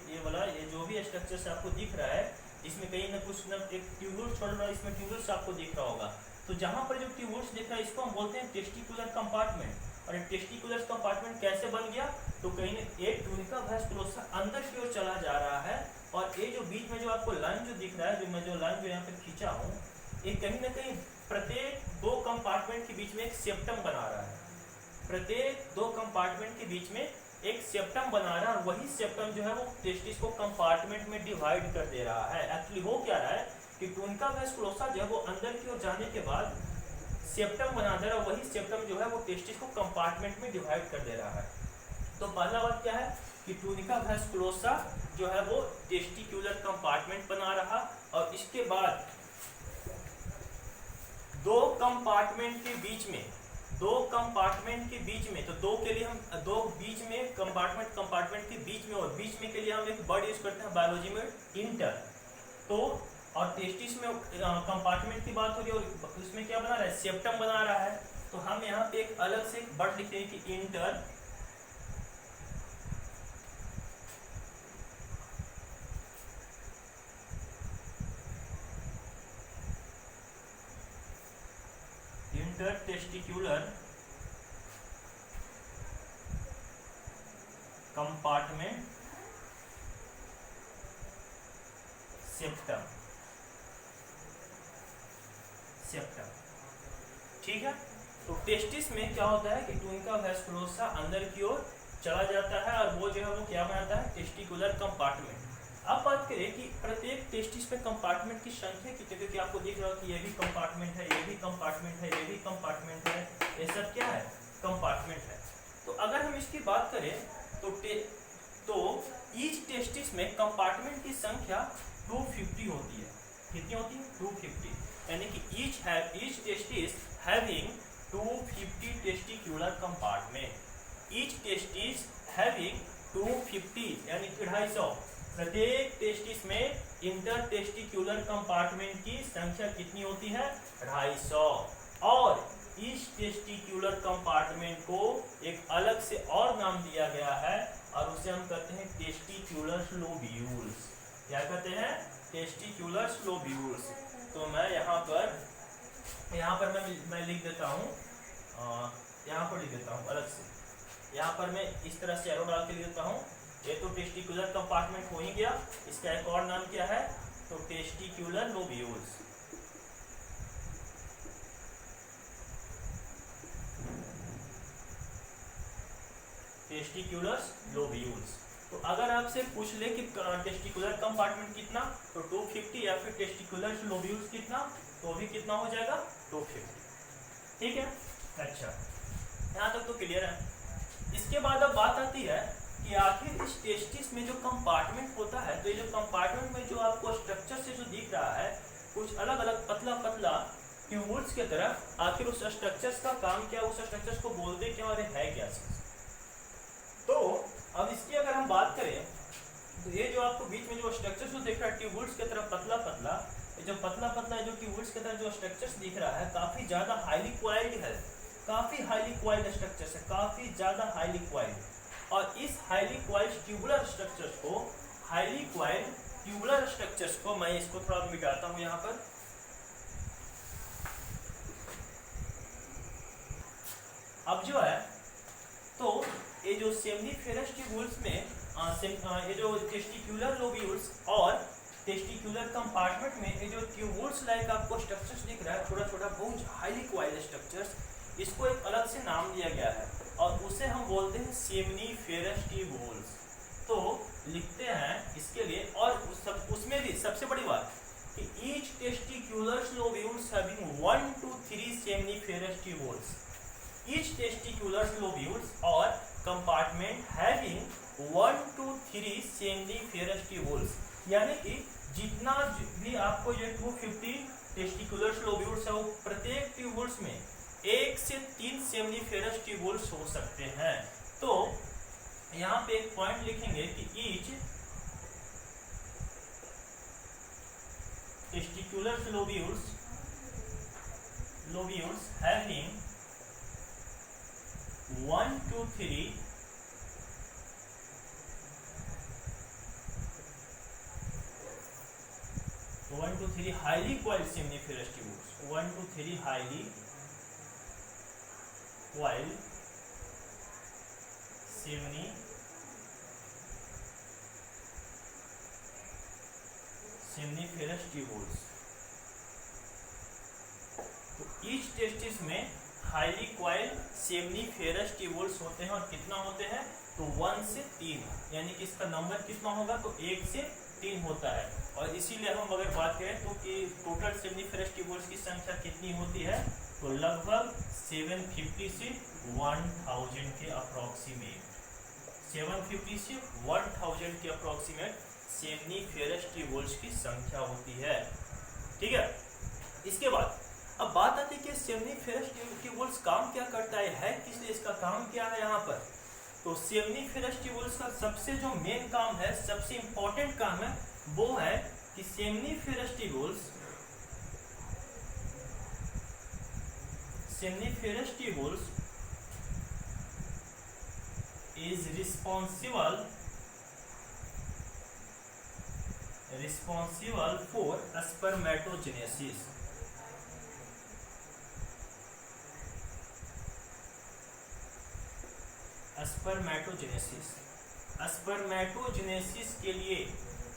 S1: जो भी स्ट्रक्चर्स आपको दिख रहा है, इसमें कहीं ना कुछ ना एक ट्यूबुल्स छोड़ रहा है, इसमें ट्यूबुल्स आपको दिख रहा होगा। तो जहाँ पर जो ट्यूबुल्स दिख रहा है, इसको हम बोलते हैं टेस्टिक्यूलर कंपार्टमेंट। और टेस्टिक्यूलर कंपार्टमेंट कैसे बन गया, तो कहीं ना एक टूनिका वेस्कुलोसा अंदर की ओर चला जा रहा है, और ये जो बीच में जो आपको लाइन जो दिख रहा है, जो लाइन जो यहाँ पे खींचा हूँ, ये कहीं ना कहीं प्रत्येक दो कंपार्टमेंट के बीच में एक सेप्टम बना रहा है। प्रत्येक दो कंपार्टमेंट के बीच में एक सेप्टम बना रहा है, और वही सेप्टम जो है वो टेस्टिस को कंपार्टमेंट में डिवाइड कर दे रहा है। एक्चुअली हो क्या रहा है कि टूनिका वेस्कुलोसा जो है वो अंदर की ओर जाने के बाद सेप्टम बना दे रहा है, वही सेप्टम जो है वो टेस्टिस को कंपार्टमेंट में डिवाइड कर दे रहा है। तो पहला बात क्या है कि टूनिका वास्कुलोसा जो है वो टेस्टिक्यूलर कंपार्टमेंट बना रहा, और इसके बाद दो कंपार्टमेंट के बीच में तो दो के लिए हम दो बीच में कंपार्टमेंट के बीच में, और बीच में के लिए हम एक वर्ड यूज करते हैं बायोलॉजी में इंटर। तो और टेस्टिस में कंपार्टमेंट की बात हो रही है और उसमें क्या बना रहा है, सेप्टम बना रहा है। तो हम यहाँ पे एक अलग से एक वर्ड लिखते हैं कि इंटर टेस्टिक्यूलर कंपार्टमेंट सेप्टम। ठीक है। तो टेस्टिस में क्या होता है कि टूनिका वास्कुलोसा अंदर की ओर चला जाता है और वो जो है वो क्या बनाता है, टेस्टिकुलर कंपार्टमेंट। अब बात करें कि प्रत्येक टेस्टिस में कंपार्टमेंट की संख्या कितनी, क्योंकि आपको दिख रहा है कि ये भी कंपार्टमेंट है, ये भी कंपार्टमेंट है, ये भी कंपार्टमेंट है, ये सब क्या है, कंपार्टमेंट है। तो अगर हम इसकी बात करें तो ईच टेस्टिस में कंपार्टमेंट की संख्या 250 होती है। कितनी होती है, 250, यानी कि each testis having 250 testicular compartment. Each testis having 250 यानी 250। प्रत्येक टेस्टिस में इंटर टेस्टिक्यूलर कंपार्टमेंट की संख्या कितनी होती है, 250। और इस टेस्टिक्यूलर कंपार्टमेंट को एक अलग से और नाम दिया गया है और उसे हम कहते हैं टेस्टिक्यूलर लोब्यूल्स। क्या कहते हैं, टेस्टिक्यूलर लोब्यूल्स। तो मैं यहाँ पर मैं लिख देता हूँ, यहाँ पर लिख देता हूँ अलग से। यहाँ पर मैं इस तरह से एरो डाल के लिख देता हूँ। ये तो टेस्टिक्यूलर कंपार्टमेंट हो ही गया, इसका एक और नाम क्या है, तो टेस्टिक्यूलर लोब्यूल्स। Testicular lobules. तो अगर आपसे पूछ ले कि टेस्टिकुलर कंपार्टमेंट कितना, तो 250, या फिर टेस्टिकुलर लोब्यूल्स कितना, तो भी कितना हो जाएगा, 250। ठीक है, अच्छा, यहाँ तक तो क्लियर है। इसके बाद अब बात आती है कि आखिर इस टेस्टिस में जो कंपार्टमेंट होता है, तो ये जो कंपार्टमेंट में जो आपको स्ट्रक्चर से जो दिख रहा है कुछ अलग अलग पतला पतला ट्यूब्यूल्स की तरह, आखिर उस स्ट्रक्चर्स का काम क्या, उस स्ट्रक्चर्स को बोलते क्या और है क्या चीज। तो अब इसकी अगर हम बात करें तो ये जो आपको बीच में जो स्ट्रक्चर्स जो दिख रहा है ट्यूब्यूल्स की तरह पतला पतला, ये जो पतला पतला जो ट्यूब्यूल्स की तरह जो स्ट्रक्चर्स दिख रहा है काफी ज्यादा हाईली क्वाइल्ड है, काफी हाईली क्वाइल्ड स्ट्रक्चर्स है, काफी ज्यादा हाईली क्वाइल्ड। और इस हाईली क्वाइल्ड ट्यूबुलर स्ट्रक्चर्स को मैं इसको थोड़ा मिटाता हूँ यहाँ पर। अब जो है तो ये जो सेमनीफेरस ट्यूब्यूल्स में ये जो टेस्टिक्यूलर लोब्यूल्स और टेस्टिक्यूलर कंपार्टमेंट में ये जो ट्यूब्यूल्स लाइक आपको स्ट्रक्चर्स दिख रहा है, छोटा छोटा बहुत हाईली क्वाइल्ड स्ट्रक्चर्स, इसको एक अलग से नाम दिया गया है और उसे हम बोलते हैं सेमनीफेरस ट्यूब्यूल्स। तो लिखते हैं इसके लिए, और उसमें भी सबसे बड़ी बात कि each testicular lobules having 1 to 3 seminiferous tubules. Each testicular lobules or compartment having 1 to 3 seminiferous tubules, यानी कि जितना भी आपको ये 250 टेस्टिकुलर लोब्यूल्स है वो प्रत्येक ट्यूबुल्स में 1 से 3 सेमनीफेरस ट्यूबुल्स हो सकते हैं। तो यहाँ पे एक पॉइंट लिखेंगे कि each testicular lobules having 1 to 3 highly coiled seminiferous tubules, 1 to 3 highly coiled seminiferous tubules। तो ईच टेस्टिस में हाईली क्वाइल्ड सेमनीफेरस ट्यूब्यूल्स होते हैं, और कितना होते हैं, तो 1 से 3, यानी कि इसका नंबर कितना होगा, तो 1 से 3 होता है। और इसीलिए हम अगर बात करें तो कि टोटल सेमनीफेरस ट्यूब्यूल्स की संख्या कितनी होती है, तो लगभग 750 से 1000 के अप्रोक्सीमेट, 750 से 1000 के अप्रोक्सीमेट सेमनीफेरस ट्यूबुल्स की संख्या होती है। ठीक है, इसके बाद अब बात आती है कि सेमनीफेरस ट्यूबुल्स काम क्या करता है किस लिए, इसका काम क्या है यहाँ पर। तो सेमनीफेरस ट्यूबुल्स का सबसे जो मेन काम है, सबसे इंपॉर्टेंट काम है, वो है कि seminiferous tubules is responsible for spermatogenesis। Spermatogenesis के लिए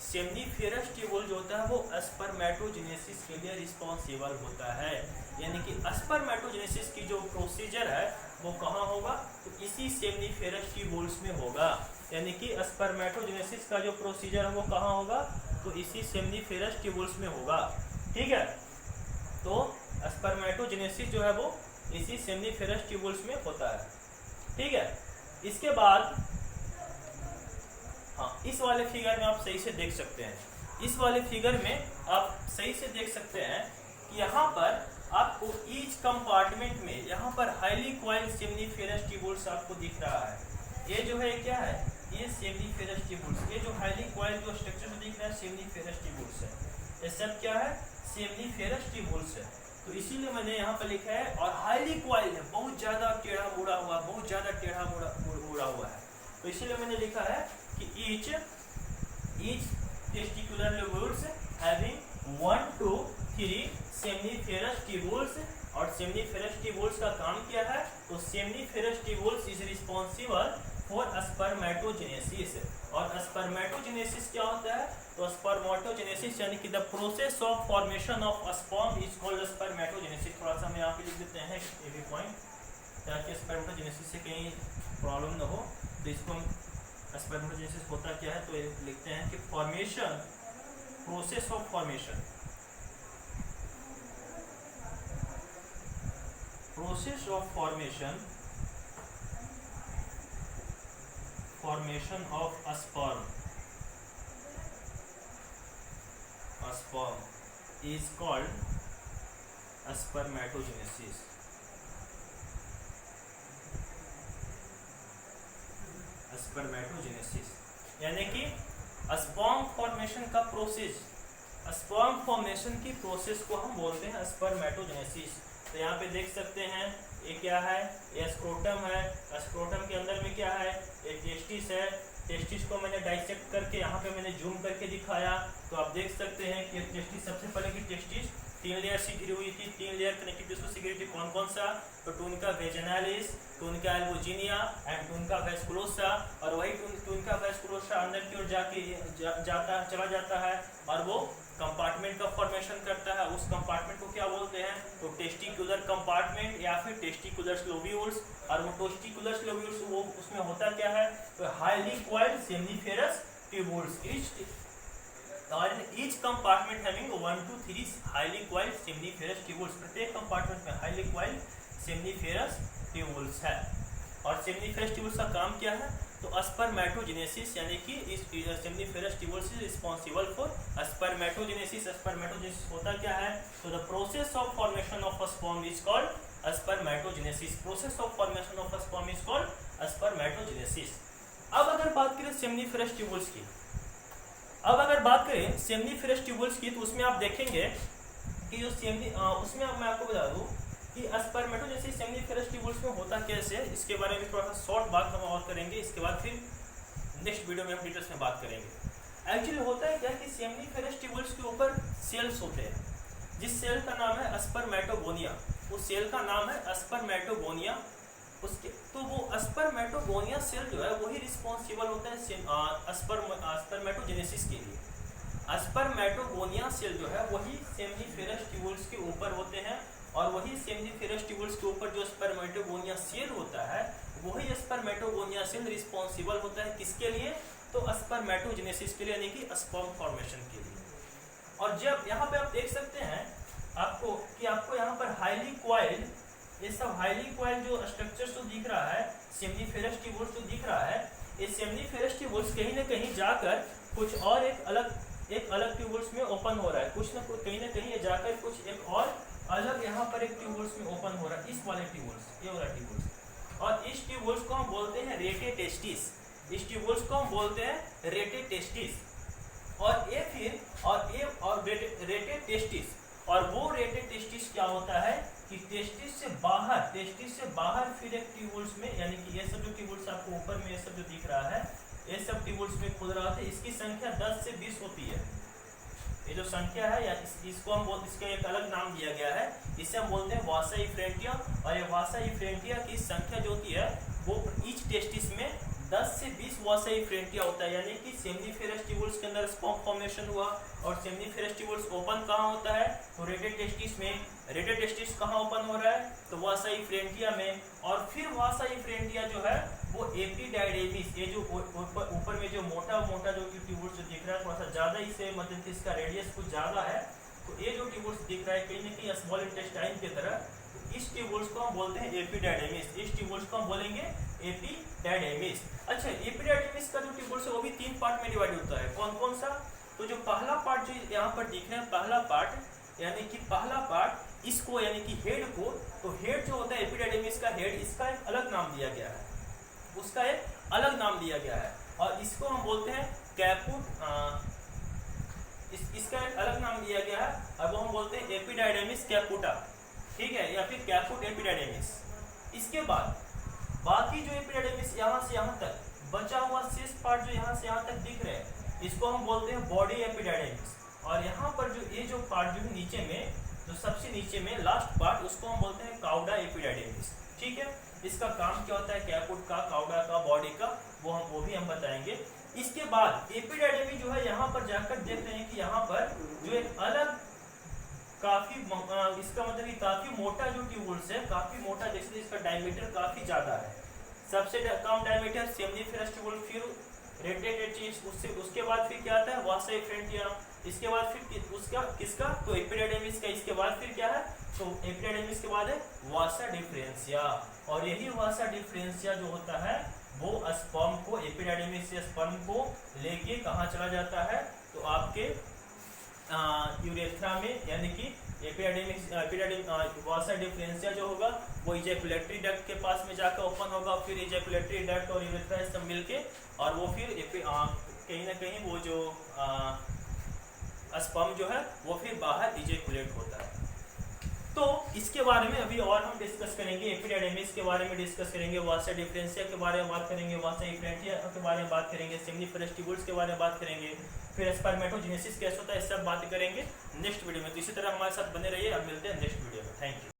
S1: सेमनीफेरस ट्यूबुल जो होता है वो स्पर्मेटोजेनेसिस के लिए रिस्पॉन्सिबल होता है। यानी कि स्पर्मेटोजेनेसिस की जो प्रोसीजर है वो कहाँ होगा, तो इसी सेमनीफेरस ट्यूबुल्स में होगा। यानी कि स्पर्मेटोजेनेसिस का जो प्रोसीजर है वो कहाँ होगा, तो इसी सेमनीफेरस ट्यूबुल्स में होगा। ठीक है, तो स्पर्मेटोजेनेसिस जो है वो इसी सेमनीफेरस ट्यूबुल्स में होता है। ठीक है, इसके बाद हाँ, इस वाले फिगर में आप सही से देख सकते हैं, इस वाले फिगर में आप सही से देख सकते हैं कि यहाँ पर आपको ईच कंपार्टमेंट में यहाँ पर हाईली कॉइल्ड सेमनीफेरस ट्यूबुल्स आपको दिख रहा है। ये जो है क्या है, ये सेमनीफेरस ट्यूबुल्स, ये जो हाईली कॉइल्ड जो स्ट्रक्चर दिख रहा है सेमनीफेरस ट्यूबुल्स है। ये सब क्या है, सेमनीफेरस ट्यूबुल्स है। तो इसीलिए मैंने यहाँ पर लिखा है, और हाईली कॉइल्ड है, बहुत ज्यादा टेढ़ा मुड़ा हुआ, बहुत ज्यादा टेढ़ा मुड़ा हुआ है। तो इसीलिए मैंने लिखा है कि each testicular lobules having 1 to 3 seminiferous tubules. और सेमनीफेरस ट्यूबुल्स का काम क्या है, तो seminiferous tubules is responsible for spermatogenesis. और स्पर्मेटोजेनेसिस क्या होता है, तो स्पर्मेटोजेनेसिस यानी कि the process of formation of sperm is called spermatogenesis. थोड़ा सा हम यहाँ पे लिख देते हैं ये भी पॉइंट, ताकि स्पर्मेटोजेनेसिस से कहीं प्रॉब्लम ना हो। तो इसको हम स्पर्मेटोजेनेसिस होता क्या है, तो लिखते हैं कि formation, process of formation, formation of a sperm is called spermatogenesis। Spermatogenesis यानी कि स्पर्म फॉर्मेशन का प्रोसेस, स्पर्म फॉर्मेशन की प्रोसेस को हम बोलते हैं स्पर्मेटोजेनेसिस। तो यहाँ पे देख सकते हैं ये क्या है, ये स्क्रोटम है, स्क्रोटम के अंदर में क्या है, ये टेस्टिस है। टेस्टिस को मैंने डाइसेक्ट करके यहाँ पे मैंने जूम करके दिखाया, तो आप देख सकते हैं कि टेस्टिस, सबसे पहले की टेस्टिस 3 लेयर से घिरी हुई थी, 3 लेयर कनेक्टिव टिश्यू से घिरी थी। कौन कौन सा, तो टूनका वेजिनालिस, टूनका एल्बोजिनिया एंड टूनका वेस्कुलोसा। और वही टूनका वेस्कुलोसा अंदर की ओर चला जाता है और वो कंपार्टमेंट का फॉर्मेशन करता है। उस कंपार्टमेंट को क्या बोलते हैं, तो टेस्टिकुलर कंपार्टमेंट या फिर टेस्टिकुलर लोब्यूल्स। और वो टेस्टिकुलर लोब्यूल्स वो उसमें होता क्या है, तो हाईली कॉइल्ड सेमनीफेरस ट्यूबुल्स। और each compartment having 1 to 3 highly coiled seminiferous tubules. प्रत्येक कंपार्टमेंट में हाईली कॉइल्ड सेमनीफेरस ट्यूबुल्स है। और सेमनीफेरस ट्यूबुल्स का काम क्या है, तो स्पर्मेटोजेनेसिस यानी कि इस seminiferous tubules is responsible for spermatogenesis. Spermatogenesis होता क्या है, तो the process of formation of a sperm is called spermatogenesis. Process of formation of a sperm is called spermatogenesis. अब अगर बात करें सेमनीफेरस ट्यूबुल्स की, सेमनीफेरस ट्यूबुल्स की, तो उसमें आप देखेंगे कि जो उसमें मैं आपको बता दूं कि स्पर्मेटोजेनेसिस सेमनीफेरस ट्यूबुल्स में होता कैसे है, इसके बारे में थोड़ा सा शॉर्ट बात हम और करेंगे। इसके बाद फिर नेक्स्ट वीडियो में हम डिटेल्स में बात करेंगे। एक्चुअली होता है क्या कि सेमनीफेरस ट्यूबुल्स के ऊपर सेल्स होते हैं, जिस सेल का नाम है स्पर्मेटोगोनिया, उस सेल का नाम है स्पर्मेटोगोनिया। उसके तो वो स्पर्मेटोगोनिया सेल जो है वही रिस्पॉन्सिबल होता है स्पर्मेटोजेनेसिस के लिए। स्पर्मेटोगोनिया सेल जो है वही सेमनीफेरस ट्यूबुल्स के ऊपर होते हैं, और वही सेमनीफेरस ट्यूबुल्स के ऊपर जो स्पर्मेटोगोनिया सेल होता है वही स्पर्मेटोगोनिया सेल रिस्पॉन्सिबल होता है किसके लिए, तो स्पर्मेटोजेनेसिस के लिए, यानी कि स्पर्म फॉर्मेशन के लिए। और जब यहाँ पे आप देख सकते हैं आपको यहाँ पर हाईली कॉइल्ड, ये सब हाईली कॉइल्ड जो स्ट्रक्चर जो दिख रहा है, सेमनीफेरस ट्यूबुल्स जो दिख रहा है, ये सेमनीफेरस ट्यूबुल्स कहीं ना कहीं जाकर कुछ और एक अलग ट्यूबुल्स में ओपन हो रहा है, कुछ ना कुछ कहीं ना कहीं ये जाकर कुछ एक और अलग यहाँ पर एक ट्यूबुल्स में ओपन हो रहा है, इस वाले ट्यूबुल्स, ये वाला ट्यूबुल्स। और इस ट्यूबुल्स को हम बोलते हैं रेटे टेस्टिस, इस ट्यूबुल्स को हम बोलते हैं रेटे टेस्टिस। और ये फिर और रेटे टेस्टिस, और वो रेटे टेस्टिस क्या होता है कि टेस्टिस से बाहर फिर एक ट्यूबुल्स में, यानी कि ये सब जो ट्यूबुल्स आपको ऊपर में ये सब जो दिख रहा है, ये सब ट्यूबुल्स में खुद रहा था, इसकी संख्या 10 से 20 होती है। ये जो संख्या है या इसको हम इसका एक अलग नाम दिया गया है, इसे हम बोलते हैं वासा इफ्रेंटिया। और ये वासा इफ्रेंटिया की संख्या जो होती है वो ईच टेस्टिस में 10 से 20 वासा इफ्रेंटिया होता है। यानी कि सेमनीफेरस ट्यूबुल्स के अंदर स्पर्म फॉर्मेशन हुआ, और सेमनीफेरस ट्यूबुल्स ओपन कहाँ होता है तो रेटे टेस्टिस में। रेटे टेस्टिस कहाँ ओपन हो रहा है तो वासा इफ्रेंटिया में। और फिर वासा इफ्रेंटिया जो है वो एपिडाइडेमिस, ये जो ऊपर में जो मोटा जो ट्यूबुल्स जो दिख रहा है, थोड़ा सा ज्यादा इसे मतलब इसका रेडियस कुछ ज्यादा है, तो ये जो ट्यूबुल्स दिख रहा है कहीं ना कहीं स्मॉल इंटेस्टाइन की तरह, तो इस ट्यूबुल्स को हम बोलते हैं एपिडाइडेमिस। इस ट्यूबुल्स को हम बोलेंगे एपिडाइडेमिस। अच्छा, एपिडाइडेमिस का जो ट्यूबुल्स है वो भी 3 पार्ट में डिवाइड होता है। कौन कौन सा? तो जो पहला पार्ट जो यहाँ पर दिख रहा है, पहला पार्ट इसको यानी कि हेड को, तो हेड जो होता है एपिडाइडेमिस का हेड, इसका एक अलग नाम दिया गया है, उसका एक अलग नाम दिया गया है, और इसको हम बोलते हैं कैपुट, इसका एक अलग नाम दिया गया है, और वो हम बोलते हैं एपिडाइडेमिस कैपुटा, ठीक है, या फिर कैपुट एपिडाइडेमिस। इसके बाद बाकी जो एपिडाइडेमिस यहाँ से यहाँ तक बचा हुआ शेष पार्ट जो यहाँ से यहाँ तक दिख रहे हैं, इसको हम बोलते हैं बॉडी एपिडाइडेमिस। और यहाँ पर जो ये जो पार्ट जो है नीचे में, जो सबसे नीचे में लास्ट पार्ट, उसको हम बोलते हैं काउडा एपिडाइडेमिस, ठीक है। इसका काम क्या होता है कैपुट का, काउडा का, बॉडी का, वो भी हम बताएंगे। इसके बाद एपिडाइडेमी जो है यहाँ पर जाकर देख रहे हैं कि यहाँ पर जो एक अलग काफी इसका मतलब कि काफी मोटा जो ट्यूबुल्स है, काफी मोटा, जैसे इसका डायमीटर काफी ज्यादा है। सबसे कम डायमीटर सेमनीफेरस ट्यूबुल, फिर रेटे टेस्टिस, उसके बाद फिर क्या आता है वासा इफ्रेंटिया, इसके बाद फिर उसका किसका तो एपिडाइडेमिस का, इसके बाद फिर क्या है तो एपिडाइडेमिस के बाद है वासा डिफरेंशिया। और यही वासा डिफरेंशिया जो होता है वो स्पर्म को, एपिडाइडेमिस से स्पर्म को लेके कहाँ चला जाता है तो आपके यूरेथ्रा में, यानी कि वासा डिफरेंशिया जो होगा वो इजैकुलेटरी डक्ट के पास में जाकर ओपन होगा, फिर इजैकुलेटरी डक्ट और यूरेथ्रा सब मिलके, और वो फिर कहीं ना कहीं वो जो स्पर्म जो है वो फिर बाहर इजैकुलेट होता है। तो इसके बारे में अभी और हम डिस्कस करेंगे, एपिडाइडेमिस के बारे में डिस्कस करेंगे, वासा डिफरेंशिया के बारे में बात करेंगे, वासा इफ्रेंटिया के बारे में बात करेंगे, सेमनीफेरस ट्यूबुल्स के बारे में बात करेंगे, फिर स्पर्मेटोजेनेसिस कैसे होता है, सब बात करेंगे नेक्स्ट वीडियो में। तो इसी तरह हमारे साथ बने रहिए, अब मिलते हैं नेक्स्ट वीडियो में। Thank you.